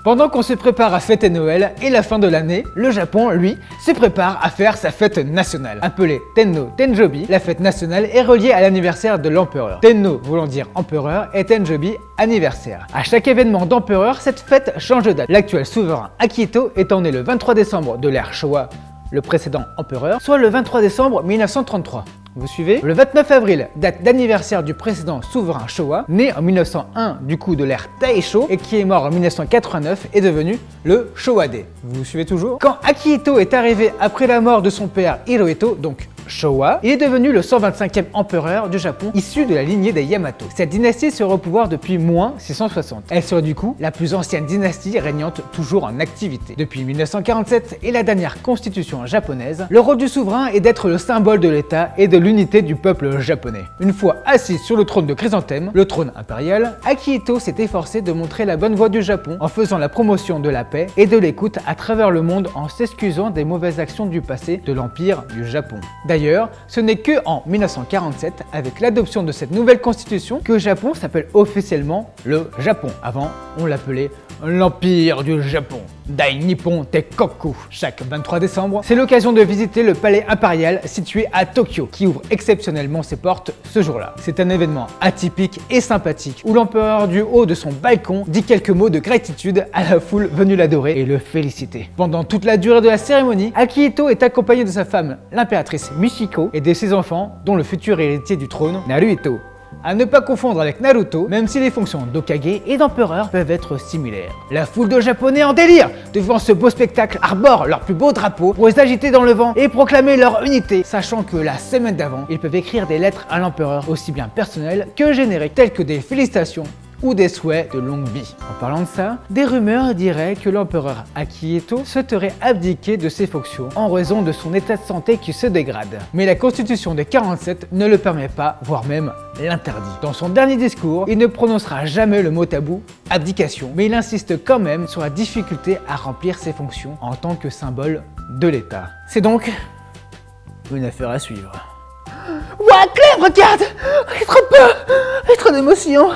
Pendant qu'on se prépare à fêter Noël et la fin de l'année, le Japon, lui, se prépare à faire sa fête nationale. Appelée Tenno Tenjobi, la fête nationale est reliée à l'anniversaire de l'empereur. Tenno voulant dire empereur et Tenjobi anniversaire. À chaque événement d'empereur, cette fête change de date. L'actuel souverain Akihito étant né le 23 décembre de l'ère Showa, le précédent empereur, soit le 23 décembre 1933. Vous suivez? Le 29 avril, date d'anniversaire du précédent souverain Showa, né en 1901 du coup de l'ère Taisho et qui est mort en 1989, est devenu le Showade. Vous suivez toujours? Quand Akihito est arrivé après la mort de son père Hirohito, donc Showa, il est devenu le 125e empereur du Japon, issu de la lignée des Yamato. Cette dynastie sera au pouvoir depuis moins 660. Elle sera du coup la plus ancienne dynastie régnante toujours en activité. Depuis 1947 et la dernière constitution japonaise, le rôle du souverain est d'être le symbole de l'État et de l'unité du peuple japonais. Une fois assis sur le trône de Chrysanthème, le trône impérial, Akihito s'est efforcé de montrer la bonne voie du Japon en faisant la promotion de la paix et de l'écoute à travers le monde en s'excusant des mauvaises actions du passé de l'Empire du Japon. D'ailleurs, ce n'est que en 1947, avec l'adoption de cette nouvelle constitution, que le Japon s'appelle officiellement le Japon. Avant, on l'appelait l'Empire du Japon. Dai Nippon Teikoku. Chaque 23 décembre, c'est l'occasion de visiter le palais impérial situé à Tokyo, qui ouvre exceptionnellement ses portes ce jour-là. C'est un événement atypique et sympathique, où l'empereur du haut de son balcon dit quelques mots de gratitude à la foule venue l'adorer et le féliciter. Pendant toute la durée de la cérémonie, Akihito est accompagné de sa femme, l'impératrice Michiko, et de ses enfants, dont le futur héritier du trône, Naruhito. À ne pas confondre avec Naruto, même si les fonctions d'Hokage et d'empereur peuvent être similaires. La foule de Japonais en délire devant ce beau spectacle arbore leur plus beau drapeau pour les agiter dans le vent et proclamer leur unité, sachant que la semaine d'avant, ils peuvent écrire des lettres à l'empereur aussi bien personnelles que génériques, telles que des félicitations ou des souhaits de longue vie. En parlant de ça, des rumeurs diraient que l'empereur Akihito souhaiterait abdiquer de ses fonctions en raison de son état de santé qui se dégrade. Mais la constitution de 47 ne le permet pas, voire même l'interdit. Dans son dernier discours, il ne prononcera jamais le mot tabou, abdication, mais il insiste quand même sur la difficulté à remplir ses fonctions en tant que symbole de l'État. C'est donc une affaire à suivre. Ouah, Claire, regarde! Il est trop peu! Il y a trop d'émotions!